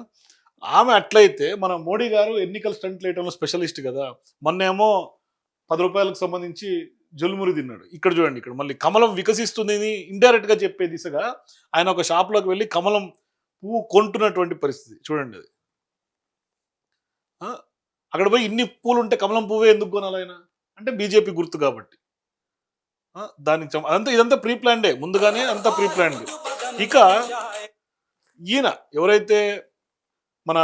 ఆమె అట్లయితే మన మోడీ గారు ఎన్నికల స్టంట్ వేయడంలో స్పెషలిస్ట్ కదా. మొన్నేమో 10 రూపాయలకు సంబంధించి జొలుమురి తిన్నాడు. ఇక్కడ చూడండి, ఇక్కడ మళ్ళీ కమలం వికసిస్తుంది ఇండైరెక్ట్ గా చెప్పే దిశగా ఆయన ఒక షాప్ లోకి వెళ్ళి కమలం పువ్వు కొంటున్నటువంటి పరిస్థితి చూడండి. అది అక్కడ పోయి ఇన్ని పూలు ఉంటే కమలం పువ్వే ఎందుకు కొనాలి ఆయన అంటే బీజేపీ గుర్తు కాబట్టి. దానికి ఇదంతా ప్రీ ప్లాన్డే, ముందుగానే అంతా ప్రీ ప్లాన్డ్. ఇక ఈయన ఎవరైతే మన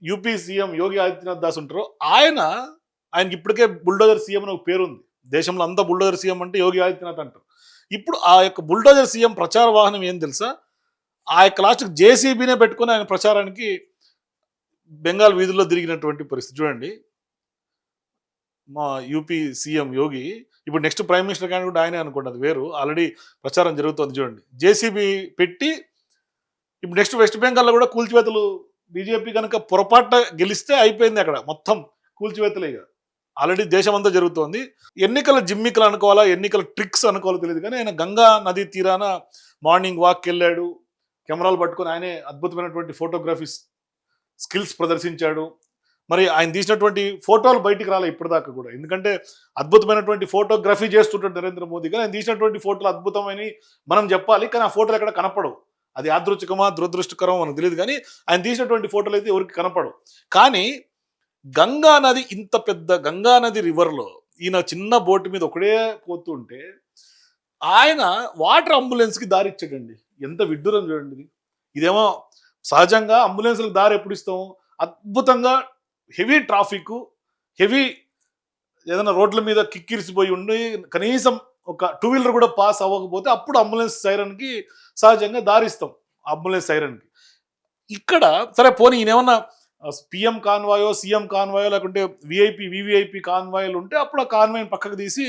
యూపీ సీఎం యోగి ఆదిత్యనాథ్ దాస్ ఉంటారో ఆయనకి ఇప్పటికే బుల్డోజర్ సీఎం అని ఒక పేరుంది. దేశంలో అంతా బుల్డోజర్ సీఎం అంటే యోగి ఆదిత్యనాథ్ అంటారు. ఇప్పుడు ఆ యొక్క బుల్డోజర్ సీఎం ప్రచార వాహనం ఏం తెలుసా, ఆ యొక్క లాస్ట్కి జేసీబీనే పెట్టుకొని ఆయన ప్రచారానికి బెంగాల్ వీధుల్లో తిరిగినటువంటి పరిస్థితి చూడండి. మా యూపీ సీఎం యోగి ఇప్పుడు నెక్స్ట్ ప్రైమ్ మినిస్టర్ కానీ కూడా ఆయనే అనుకోండి, అది వేరు, ఆల్రెడీ ప్రచారం జరుగుతుంది చూడండి. జేసీబీ పెట్టి ఇప్పుడు నెక్స్ట్ వెస్ట్ బెంగాల్లో కూడా కూల్చివేతలు, బీజేపీ కనుక పొరపాటున గెలిస్తే అయిపోయింది, అక్కడ మొత్తం కూల్చివేతలే. ఆల్రెడీ దేశం అంతా జరుగుతోంది. ఎన్నికల జిమ్మికలు అనుకోవాలా, ఎన్నికల ట్రిక్స్ అనుకోవాలో తెలియదు కానీ ఆయన గంగా నది తీరాన మార్నింగ్ వాక్కి వెళ్ళాడు, కెమెరాలు పట్టుకొని ఆయనే అద్భుతమైనటువంటి ఫోటోగ్రఫీ స్కిల్స్ ప్రదర్శించాడు. మరి ఆయన తీసినటువంటి ఫోటోలు బయటికి రాలే ఇప్పటిదాకా కూడా, ఎందుకంటే అద్భుతమైనటువంటి ఫోటోగ్రఫీ చేస్తుంటాడు నరేంద్ర మోదీ. కానీ ఆయన తీసినటువంటి ఫోటోలు అద్భుతమని మనం చెప్పాలి, కానీ ఆ ఫోటోలు ఎక్కడ కనపడవు. అది యాదృచ్ఛికమా దురదృష్టకరమో మనకు తెలియదు కానీ ఆయన తీసినటువంటి ఫోటోలు అయితే ఎవరికి కనపడవు. కానీ గంగా నది, ఇంత పెద్ద గంగా నది రివర్లో ఈయన చిన్న బోటు మీద ఒకడే పోతుంటే ఆయన వాటర్ అంబులెన్స్కి దారి ఇచ్చాడండి. ఎంత విడ్డూరం చూడండి. ఇదేమో సహజంగా అంబులెన్స్లకు దారి ఎప్పుడు ఇస్తాం, అద్భుతంగా హెవీ ట్రాఫిక్, హెవీ ఏదైనా రోడ్ల మీద కిక్కిరిసిపోయి ఉండి కనీసం ఒక 2 వీలర్ కూడా పాస్ అవ్వకపోతే అప్పుడు అంబులెన్స్ సైరన్కి సహజంగా దారిస్తాం, అంబులెన్స్ సైరన్కి. ఇక్కడ సరే పోనీ ఈయనేమన్నా పిఎం కాన్వాయో, సీఎం కాన్వాయో, లేకుంటే వివిఐపి కాన్వాయిలు ఉంటే అప్పుడు ఆ కాన్వాయ్ని పక్కకు తీసి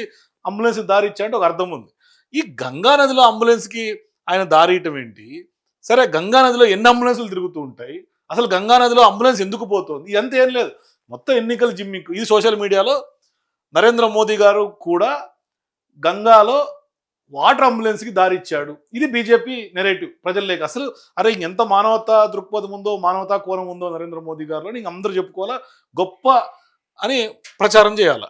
అంబులెన్స్ దారి ఇచ్చాయంటే ఒక అర్థం ఉంది. ఈ గంగా నదిలో అంబులెన్స్కి ఆయన దారి ఇయటం ఏంటి? సరే గంగా నదిలో ఎన్ని అంబులెన్సులు తిరుగుతూ ఉంటాయి, అసలు గంగా నదిలో అంబులెన్స్ ఎందుకు పోతుంది, ఇదంతా ఏం లేదు, మొత్తం ఎన్నికల జిమ్మిక్. ఇది సోషల్ మీడియాలో నరేంద్ర మోదీ గారు కూడా గంగాలో వాటర్ అంబులెన్స్కి దారిచ్చాడు. ఇది బీజేపీ నెరేటివ్ ప్రజల్లోకి. అసలు అరే ఎంత మానవతా దృక్పథం ఉందో, మానవతా కోణం ఉందో నరేంద్ర మోదీ గారిలో ఇంక అందరూ చెప్పుకోవాలా, గొప్ప అని ప్రచారం చేయాలి.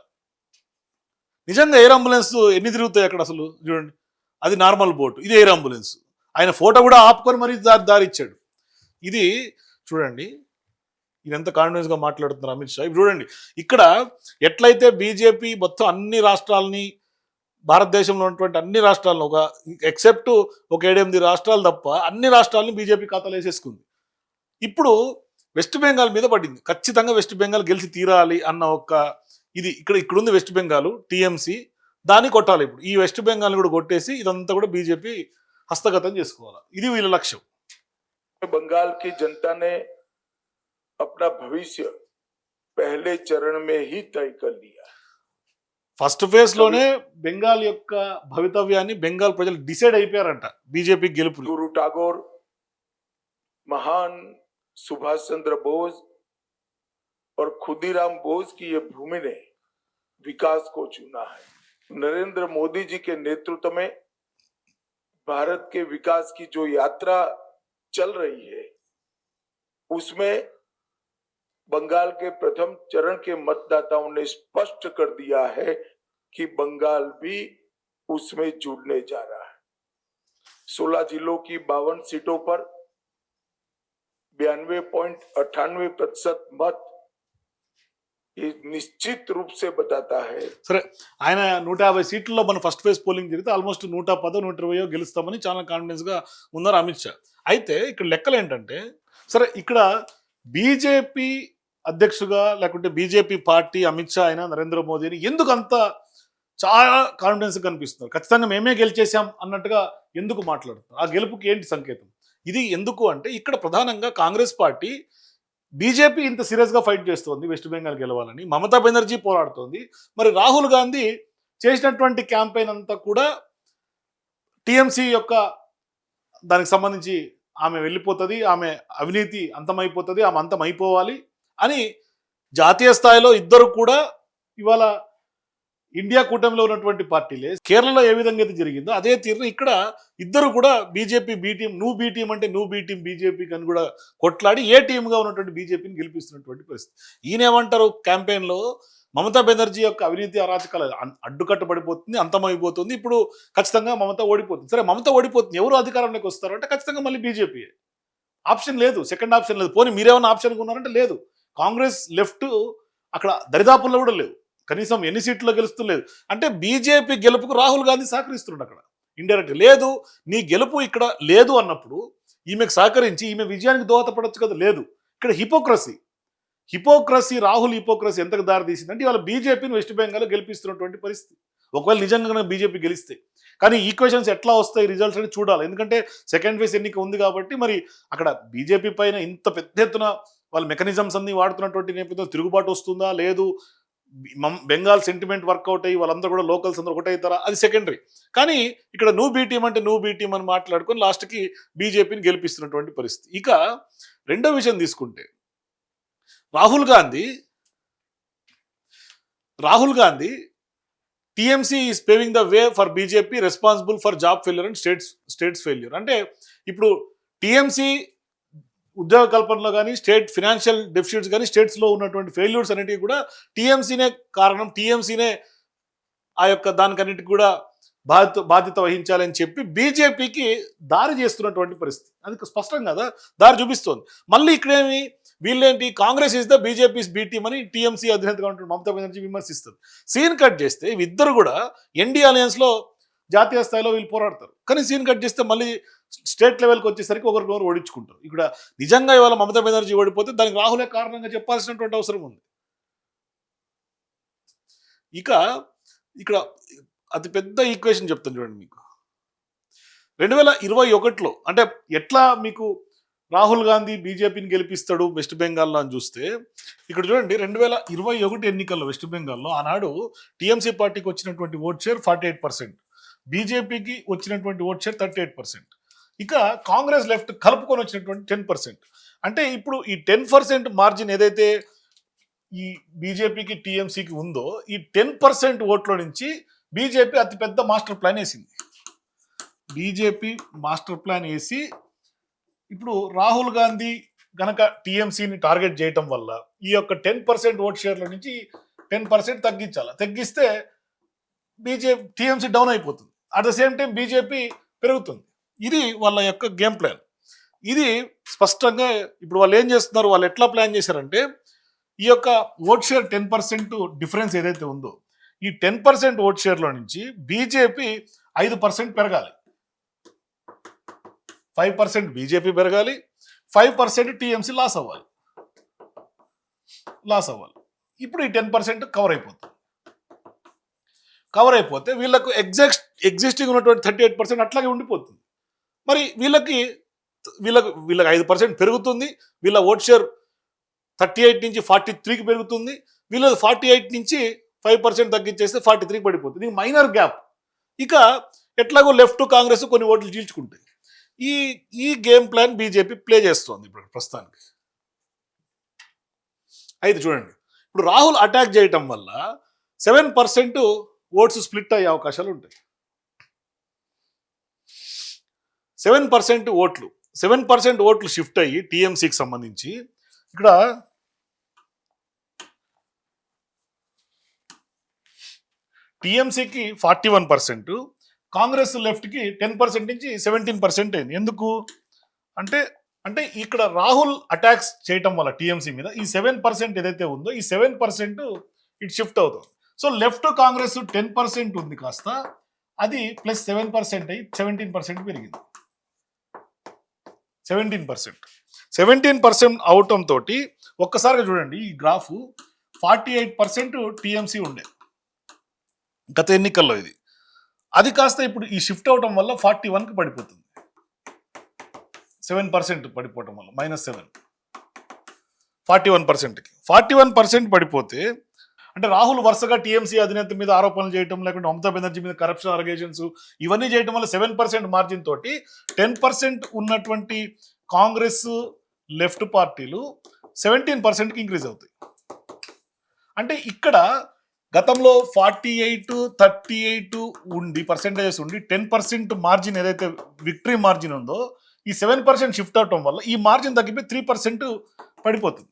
నిజంగా ఎయిర్ అంబులెన్స్ ఎన్ని తిరుగుతాయి అక్కడ అసలు చూడండి. అది నార్మల్ బోటు, ఇది ఎయిర్ అంబులెన్స్. ఆయన ఫోటో కూడా ఆపుకొని మరి దారిచ్చాడు. ఇది చూడండి, ఇది ఎంత కాన్ఫిడెన్స్గా మాట్లాడుతున్నారు అమిత్ షా. ఇప్పుడు చూడండి, ఇక్కడ ఎట్లయితే బీజేపీ మొత్తం అన్ని రాష్ట్రాలని, భారతదేశంలో ఉన్నటువంటి అన్ని రాష్ట్రాలను, ఒక ఎక్సెప్ట్ ఒక 7-8 రాష్ట్రాలు తప్ప అన్ని రాష్ట్రాలని బీజేపీ ఖాతాలో వేసేసుకుంది. ఇప్పుడు వెస్ట్ బెంగాల్ మీద పడింది. ఖచ్చితంగా వెస్ట్ బెంగాల్ గెలిచి తీరాలి అన్న ఒక ఇది ఇక్కడుంది. వెస్ట్ బెంగాల్ టీఎంసీ దాన్ని కొట్టాలి. ఇప్పుడు ఈ వెస్ట్ బెంగాల్ కూడా కొట్టేసి ఇదంతా కూడా బీజేపీ హస్తగతం చేసుకోవాలి. ఇది వీళ్ళ లక్ష్యం. बंगाल की जनता ने अपना भविष्य पहले चरण में ही तय कर लिया है। ఫస్ట్ ఫేజ్ లోనే బెంగాల్ యొక్క భవితవ్యాన్ని బెంగాల్ ప్రజలు డిసైడ్ అయిపోయారంట బీజేపీ గెలుపు. गुरु टागोर, महान सुभाष चंद्र बोस और खुदीराम बोस की ये भूमि ने विकास को चुना है। नरेंद्र मोदी जी के नेतृत्व में भारत के विकास की जो यात्रा चल रही है, उसमें बंगाल के प्रथम चरण के मतदाताओं ने स्पष्ट कर दिया है कि बंगाल भी उसमें जुड़ने जा रहा है। 16 जिलों की 52 सीटों पर 92.98% मत ये निश्चित रूप से बताता है। సరే, ఆయన 150 సీట్లలో మన ఫస్ట్ ఫేజ్ పోలింగ్ జరిగితే ఆల్మోస్ట్ 110 120 గెలుస్తామని చాలా కాన్ఫిడెన్స్గా ఉన్నారు అమిత్ షా. అయితే ఇక్కడ లెక్కలు ఏంటంటే, సరే ఇక్కడ బీజేపీ అధ్యక్షుగా లేకుంటే బీజేపీ పార్టీ అమిత్ షా అయినా నరేంద్ర మోదీని ఎందుకు అంత చాలా కాన్ఫిడెన్స్ కనిపిస్తున్నారు? ఖచ్చితంగా మేమే గెలిచేసాం అన్నట్టుగా ఎందుకు మాట్లాడుతున్నారు? ఆ గెలుపుకి ఏంటి సంకేతం? ఇది ఎందుకు అంటే, ఇక్కడ ప్రధానంగా కాంగ్రెస్ పార్టీ బీజేపీ ఇంత సీరియస్గా ఫైట్ చేస్తోంది వెస్ట్ బెంగాల్ గెలవాలని, మమతా బెనర్జీ పోరాడుతోంది. మరి రాహుల్ గాంధీ చేసినటువంటి క్యాంపెయిన్ అంతా కూడా టీఎంసీ యొక్క దానికి సంబంధించి ఆమె వెళ్ళిపోతుంది, ఆమె అవినీతి అంతమైపోతుంది, ఆమె అంతమైపోవాలి అని జాతీయ స్థాయిలో ఇద్దరు కూడా ఇవాళ ఇండియా కూటమిలో ఉన్నటువంటి పార్టీలే. కేరళలో ఏ విధంగా అయితే జరిగిందో అదే తీరున ఇక్కడ ఇద్దరు కూడా బీజేపీ బీ టీం, నువ్వు బీ టీం అంటే నువ్వు బీ టీం బీజేపీకి అని కూడా కొట్లాడి ఏ టీంగా ఉన్నటువంటి బీజేపీని గెలిపిస్తున్నటువంటి పరిస్థితి. ఈయన ఏమంటారు క్యాంపెయిన్లో, మమతా బెనర్జీ యొక్క అవినీతి అరాచకాలు అడ్డుకట్టబడిపోతుంది, అంతమైపోతుంది, ఇప్పుడు ఖచ్చితంగా మమత ఓడిపోతుంది. సరే, మమత ఓడిపోతుంది, ఎవరు అధికారంలోకి వస్తారు అంటే ఖచ్చితంగా మళ్ళీ బీజేపీ. ఆప్షన్ లేదు, సెకండ్ ఆప్షన్ లేదు. పోనీ మీరేమన్నా ఆప్షన్ ఉన్నారంటే లేదు. కాంగ్రెస్ లెఫ్ట్ అక్కడ దరిదాపుల్లో కూడా లేవు, కనీసం ఎన్ని సీట్లో గెలుస్తలేదు. అంటే బీజేపీ గెలుపుకు రాహుల్ గాంధీ సహకరిస్తున్నాడు అక్కడ ఇండైరెక్ట్. లేదు, నీ గెలుపు ఇక్కడ లేదు అన్నప్పుడు ఈమెకు సహకరించి ఈమె విజయానికి దోహదపడవచ్చు కదా. లేదు, ఇక్కడ హిపోక్రసీ రాహుల్ హిపోక్రసీ ఎంతకు దారి తీసిందంటే ఇవాళ బీజేపీని వెస్ట్ బెంగాల్లో గెలిపిస్తున్నటువంటి పరిస్థితి. ఒకవేళ నిజంగా బీజేపీ గెలిస్తే, కానీ ఈక్వేషన్స్ ఎట్లా వస్తాయి రిజల్ట్స్ అని చూడాలి. ఎందుకంటే సెకండ్ ఫేజ్ ఎన్నిక ఉంది కాబట్టి మరి అక్కడ బీజేపీ పైన ఇంత పెద్ద ఎత్తున వాళ్ళ మెకానిజమ్స్ అన్ని వాడుతున్నటువంటి నేపథ్యంలో తిరుగుబాటు వస్తుందా, లేదు బెంగాల్ సెంటిమెంట్ వర్కౌట్ అయ్యి వాళ్ళందరూ కూడా లోకల్స్ అందరూ ఒకటవుతారా, అది సెకండరీ. కానీ ఇక్కడ నువ్వు బీ టీం అంటే నువ్వు బీ టీం అని మాట్లాడుకొని లాస్ట్కి బీజేపీని గెలిపిస్తున్నటువంటి పరిస్థితి. ఇక రెండో విషయం తీసుకుంటే, Rahul Gandhi TMC is paving the way for BJP responsible for job failure and states failure. అంటే ఇప్పుడు టీఎంసీ ఉద్యోగ కల్పనలో కానీ, స్టేట్ ఫినాన్షియల్ డెఫిసిట్స్ కానీ, స్టేట్స్లో ఉన్నటువంటి ఫెయిల్యూర్స్ అనేటివి కూడా టీఎంసీనే కారణం, టీఎంసీనే ఆ యొక్క దానికన్నిటికి కూడా బాధ్యత వహించాలని చెప్పి బీజేపీకి దారి చేస్తున్నటువంటి పరిస్థితి. అది స్పష్టం కదా, దారి చూపిస్తోంది. మళ్ళీ ఇక్కడేమి వీళ్ళేంటి, Congress is the BJP's be team అని టీఎంసీ అధినేతగా ఉంటుంది మమతా బెనర్జీ విమర్శిస్తుంది. సీన్ కట్ చేస్తే ఇద్దరు కూడా ఎన్డీ అలయన్స్లో జాతీయ స్థాయిలో వీళ్ళు పోరాడతారు. కానీ సీన్ కట్ చేస్తే మళ్ళీ స్టేట్ లెవెల్కి వచ్చేసరికి ఒకరికొకరు ఓడించుకుంటారు. ఇక్కడ నిజంగా ఇవాళ మమతా బెనర్జీ ఓడిపోతే దానికి రాహులే కారణంగా చెప్పాల్సినటువంటి అవసరం ఉంది. ఇక ఇక్కడ అతి పెద్ద ఈక్వేషన్ చెప్తాను చూడండి మీకు. 2021లో అంటే ఎట్లా మీకు రాహుల్ గాంధీ బీజేపీని గెలిపిస్తాడు వెస్ట్ బెంగాల్లో అని చూస్తే, ఇక్కడ చూడండి 2021 ఎన్నికల్లో వెస్ట్ బెంగాల్లో ఆనాడు టీఎంసీ పార్టీకి వచ్చినటువంటి ఓట్ షేర్ 48%, బీజేపీకి వచ్చినటువంటి ఓట్ షేర్ 38%, ఇక కాంగ్రెస్ లెఫ్ట్ కలుపుకొని వచ్చినటువంటి 10%. అంటే ఇప్పుడు ఈ 10% మార్జిన్ ఏదైతే ఈ బీజేపీకి టీఎంసీకి ఉందో ఈ 10% ఓట్లో నుంచి బీజేపీ అతిపెద్ద మాస్టర్ ప్లాన్ వేసింది. బీజేపీ మాస్టర్ ప్లాన్ వేసి ఇప్పుడు రాహుల్ గాంధీ గనక టీఎంసీని టార్గెట్ చేయటం వల్ల ఈ యొక్క 10% ఓట్ షేర్ల నుంచి 10% తగ్గించాలి. తగ్గిస్తే టీఎంసీ డౌన్ అయిపోతుంది. At the same time BJP పెరుగుతుంది. ఇది వాళ్ళ యొక్క గేమ్ ప్లాన్. ఇది స్పష్టంగా ఇప్పుడు వాళ్ళు ఏం చేస్తున్నారు, వాళ్ళు ఎట్లా ప్లాన్ చేశారంటే ఈ యొక్క ఓట్ షేర్ 10% డిఫరెన్స్ ఏదైతే ఉందో ఈ 10% ఓట్ షేర్లో నుంచి బీజేపీ 5% పెరగాలి. 5% బీజేపీ పెరగాలి, 5% టీఎంసీ లాస్ అవ్వాలి. ఇప్పుడు ఈ 10% కవర్ అయిపోతుంది. కవర్ అయిపోతే వీళ్ళకు ఎగ్జిస్టింగ్ ఉన్నటువంటి 38% అట్లాగే ఉండిపోతుంది. మరి వీళ్ళకి 5% పెరుగుతుంది. వీళ్ళ ఓట్ షేర్ 38 నుంచి 43కి పెరుగుతుంది. వీళ్ళది 48 నుంచి 5% తగ్గించేస్తే 43కి పడిపోతుంది. ఇది మైనర్ గ్యాప్. ఇక ఎట్లాగో లెఫ్ట్ కాంగ్రెస్ కొన్ని ఓట్లు చీల్చుకుంటాయి. ఈ గేమ్ ప్లాన్ బీజేపీ ప్లే చేస్తోంది ఇప్పుడు ప్రస్తుతానికి. అయితే చూడండి, ఇప్పుడు రాహుల్ అటాక్ చేయటం వల్ల 7% ఓట్స్ స్ప్లిట్ అయ్యే అవకాశాలు ఉంటాయి. 7% ఓట్లు షిఫ్ట్ అయ్యి టీఎంసీకి సంబంధించి ఇక్కడ టీఎంసీకి 41%, కాంగ్రెస్ లెఫ్ట్కి 10% నుంచి 17% అయింది. ఎందుకు అంటే ఇక్కడ రాహుల్ అటాక్స్ చేయటం వల్ల టీఎంసీ మీద ఈ 7% ఏదైతే ఉందో ఈ 7% ఇటు షిఫ్ట్ అవుతుంది. సో లెఫ్ట్ కాంగ్రెస్ 10% ఉంది కాస్త అది ప్లస్ 7% అయ్యి 17% పెరిగింది. 17% అవటం తోటి ఒక్కసారిగా చూడండి ఈ గ్రాఫ్ 48% టీఎంసీ ఉండే గత ఎన్నికల్లో. అది కాస్త ఇప్పుడు ఈ షిఫ్ట్ అవటం వల్ల 41కి పడిపోతుంది. 7% పడిపోవటం వల్ల -7 41%కి 41% పడిపోతే అంటే రాహుల్ వరుసగా టీఎంసీ అధినేత మీద ఆరోపణలు చేయటం, లేకుంటే మమతా బెనర్జీ మీద కరప్షన్ అలిగేషన్స్ ఇవన్నీ చేయటం వల్ల 7% మార్జిన్ తోటి 10% ఉన్నటువంటి కాంగ్రెస్ లెఫ్ట్ పార్టీలు 17%కి ఇంక్రీజ్ అవుతాయి. అంటే ఇక్కడ గతంలో 48-38 ఉండి పర్సెంటేజెస్ ఉండి 10% మార్జిన్ ఏదైతే విక్టరీ మార్జిన్ ఉందో ఈ 7% షిఫ్ట్ అవటం వల్ల ఈ మార్జిన్ తగ్గిపోయి 3% పడిపోతుంది.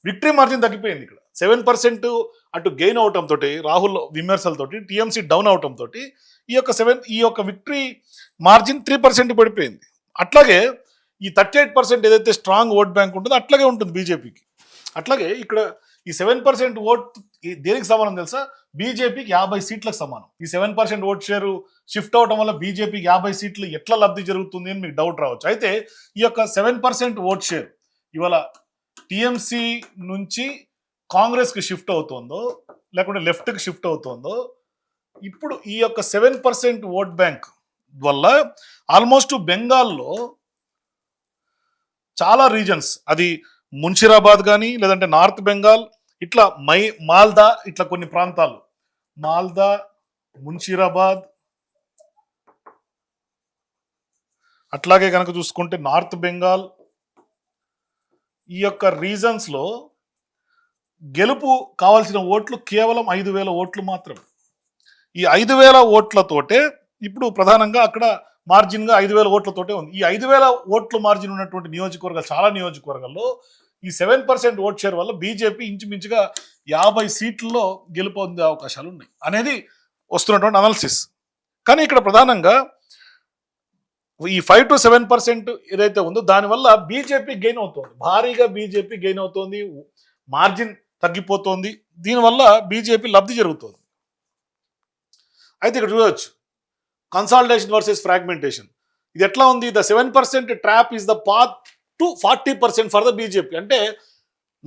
విక్టరీ మార్జిన్ తగ్గిపోయింది. ఇక్కడ 7% అటు గెయిన్ అవటం తోటి రాహుల్ విమర్శలతోటి టీఎంసీ డౌన్ అవటం తోటి ఈ యొక్క విక్టరీ మార్జిన్ 3% పడిపోయింది. అట్లాగే ఈ 38% ఏదైతే స్ట్రాంగ్ ఓట్ బ్యాంక్ ఉంటుందో అట్లాగే ఉంటుంది బీజేపీకి. అట్లాగే ఇక్కడ ఈ 7% ఓట్ దేనికి సమానం తెలుసా? బీజేపీకి 50 సీట్లకు సమానం. ఈ 7% ఓట్ షేరు షిఫ్ట్ అవడం వల్ల బీజేపీకి 50 సీట్లు ఎట్లా లబ్ధి జరుగుతుంది అని మీకు డౌట్ రావచ్చు. అయితే ఈ యొక్క 7% ఓట్ షేర్ ఇవాళ టీఎంసీ నుంచి కాంగ్రెస్కి షిఫ్ట్ అవుతుందో లేకుంటే లెఫ్ట్కి షిఫ్ట్ అవుతుందో ఇప్పుడు ఈ యొక్క 7% ఓట్ బ్యాంక్ వల్ల ఆల్మోస్ట్ బెంగాల్లో చాలా రీజన్స్, అది మున్షిరాబాద్ కానీ లేదంటే నార్త్ బెంగాల్ ఇట్లా మాల్దా ఇట్లా కొన్ని ప్రాంతాలు, మాల్దా, మున్షిరాబాద్, అట్లాగే కనుక చూసుకుంటే నార్త్ బెంగాల్ ఈ యొక్క రీజన్స్లో గెలుపు కావాల్సిన ఓట్లు కేవలం 5,000 ఓట్లు మాత్రమే. ఈ 5,000 ఓట్లతోటే ఇప్పుడు ప్రధానంగా అక్కడ మార్జిన్గా 5,000 ఓట్లతోటే ఉంది. ఈ 5,000 ఓట్ల మార్జిన్ ఉన్నటువంటి నియోజకవర్గాలు, చాలా నియోజకవర్గాల్లో ఈ 7% ఓట్ షేర్ వల్ల బీజేపీ ఇంచుమించుగా 50 సీట్లలో గెలుపొందే అవకాశాలు ఉన్నాయి అనేది వస్తున్నటువంటి అనాలిసిస్. కానీ ఇక్కడ ప్రధానంగా ఈ 5 to 7% ఏదైతే ఉందో దానివల్ల బీజేపీ గెయిన్ అవుతుంది, భారీగా బీజేపీ గెయిన్ అవుతుంది, మార్జిన్ తగ్గిపోతుంది, దీనివల్ల బీజేపీ లబ్ధి జరుగుతుంది. అయితే ఇక్కడ చూడవచ్చు కన్సాలిడేషన్ వర్సెస్ ఫ్రాగ్మెంటేషన్. ఇది ఎట్లా ఉంది? The 7% trap is the path to 40% for the BJP. అంటే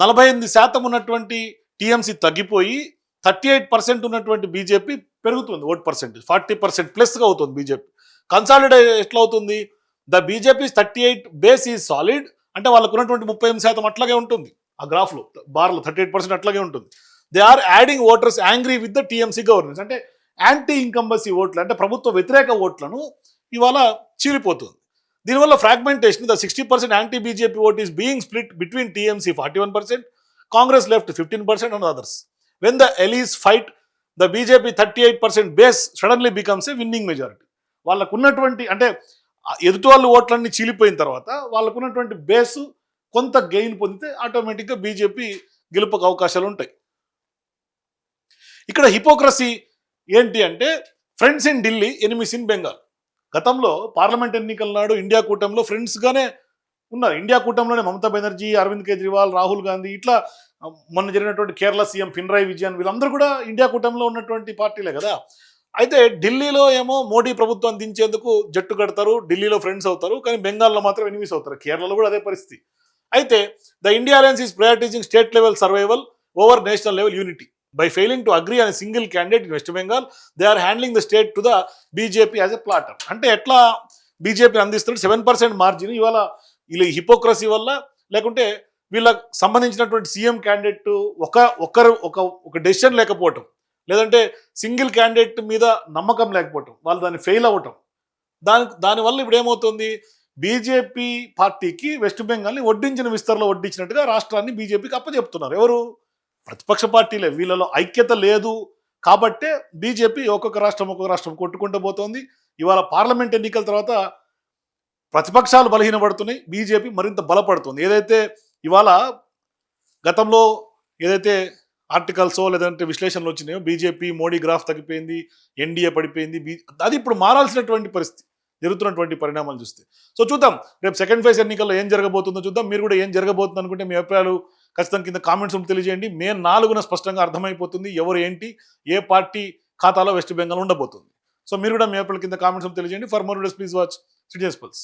48% ఉన్నటువంటి టీఎంసీ తగ్గిపోయి 38% ఉన్నటువంటి బీజేపీ పెరుగుతుంది ఓట్ పర్సెంటేజ్, 40% ప్లస్గా అవుతుంది బీజేపీ. కన్సాలిడేట్ ఎట్లా అవుతుంది? The BJP 38 base is solid, అంటే వాళ్ళకు ఉన్నటువంటి 38% అట్లాగే ఉంటుంది. ఆ గ్రాఫ్లో బార్లో 38% అట్లాగే ఉంటుంది. They are adding voters angry with the TMC governance, అంటే యాంటీ ఇన్కంబసీ ఓట్లు అంటే ప్రభుత్వ వ్యతిరేక ఓట్లను ఇవాళ చీలిపోతుంది. దీనివల్ల fragmentation, the 60% anti BJP vote is being split between TMC 41%, Congress left 15% on others. When the allies fight, the BJP 38% base suddenly becomes a winning majority. వాళ్ళకున్నటువంటి అంటే ఎదుటి వాళ్ళు ఓట్లన్నీ చీలిపోయిన తర్వాత వాళ్ళకున్నటువంటి బేసు కొంత గెయిన్ పొందితే ఆటోమేటిక్గా బీజేపీ గెలుపుకు అవకాశాలు ఉంటాయి. ఇక్కడ హిపోక్రసీ ఏంటి అంటే friends in Delhi, enemies in Bengal. గతంలో పార్లమెంట్ ఎన్నికల నాడు ఇండియా కూటమిలో ఫ్రెండ్స్గానే ఉన్నారు. ఇండియా కూటమిలోనే మమతా బెనర్జీ, అరవింద్ కేజ్రీవాల్, రాహుల్ గాంధీ, ఇట్లా మొన్న జరిగినటువంటి కేరళ సీఎం పినరాయి విజయన్, వీళ్ళందరూ కూడా ఇండియా కూటమిలో ఉన్నటువంటి పార్టీలే కదా. అయితే ఢిల్లీలో ఏమో మోడీ ప్రభుత్వం దించేందుకు జట్టు కడతారు, ఢిల్లీలో ఫ్రెండ్స్ అవుతారు, కానీ బెంగాల్లో మాత్రం ఎనిమిస్ అవుతారు. కేరళలో కూడా అదే పరిస్థితి. అయితే the India alliance is prioritising state level survival over national level unity. By failing to agree on a single candidate in West Bengal, they are handling the state to the BJP as a platter. అంటే ఎట్లా BJP అందిస్తుంది 7% margin ఇవాళ వీళ్ళ hypocrisy వల్ల, లేకుంటే వీళ్ళకి సంబంధించినటువంటి CM candidate ఒక డెసిషన్ లేకపోవటం, లేదంటే సింగిల్ క్యాండిడేట్ మీద నమ్మకం లేకపోవటం, వాళ్ళు దాన్ని ఫెయిల్ అవ్వటం, దానివల్ల ఇప్పుడు ఏమవుతుంది, బీజేపీ పార్టీకి వెస్ట్ బెంగాల్ని వడ్డించిన విస్తరలో వడ్డించినట్టుగా రాష్ట్రాన్ని బీజేపీకి అప్పచెప్తున్నారు. ఎవరు? ప్రతిపక్ష పార్టీలే. వీళ్ళలో ఐక్యత లేదు కాబట్టే బీజేపీ ఒక్కొక్క రాష్ట్రం కొట్టుకుంటూ పోతోంది. ఇవాళ పార్లమెంట్ ఎన్నికల తర్వాత ప్రతిపక్షాలు బలహీనపడుతున్నాయి, బీజేపీ మరింత బలపడుతుంది. ఏదైతే ఇవాళ గతంలో ఏదైతే ఆర్టికల్సో లేదంటే విశ్లేషణలు వచ్చినాయో, బీజేపీ మోడీ గ్రాఫ్ తగ్గిపోయింది, ఎన్డీఏ పడిపోయింది, అది ఇప్పుడు మారాల్సినటువంటి పరిస్థితి జరుగుతున్నటువంటి పరిణామాలు చూస్తే. సో చూద్దాం రేపు సెకండ్ ఫేజ్ ఎన్నికల్లో ఏం జరగబోతుందో చూద్దాం. మీరు కూడా ఏం జరగబోతుంది అనుకుంటే మీ అభిప్రాయాలు ఖచ్చితంగా కింద కామెంట్స్ తెలియజేయండి. మే 4న స్పష్టంగా అర్థమైపోతుంది ఎవరు ఏంటి, ఏ పార్టీ ఖాతాలో వెస్ట్ బెంగాల్ ఉండబోతుంది. సో మీరు కూడా మీ అభిప్రాయాలు కింద కామెంట్స్ తెలియజేయండి. For more videos please watch citizens pulse.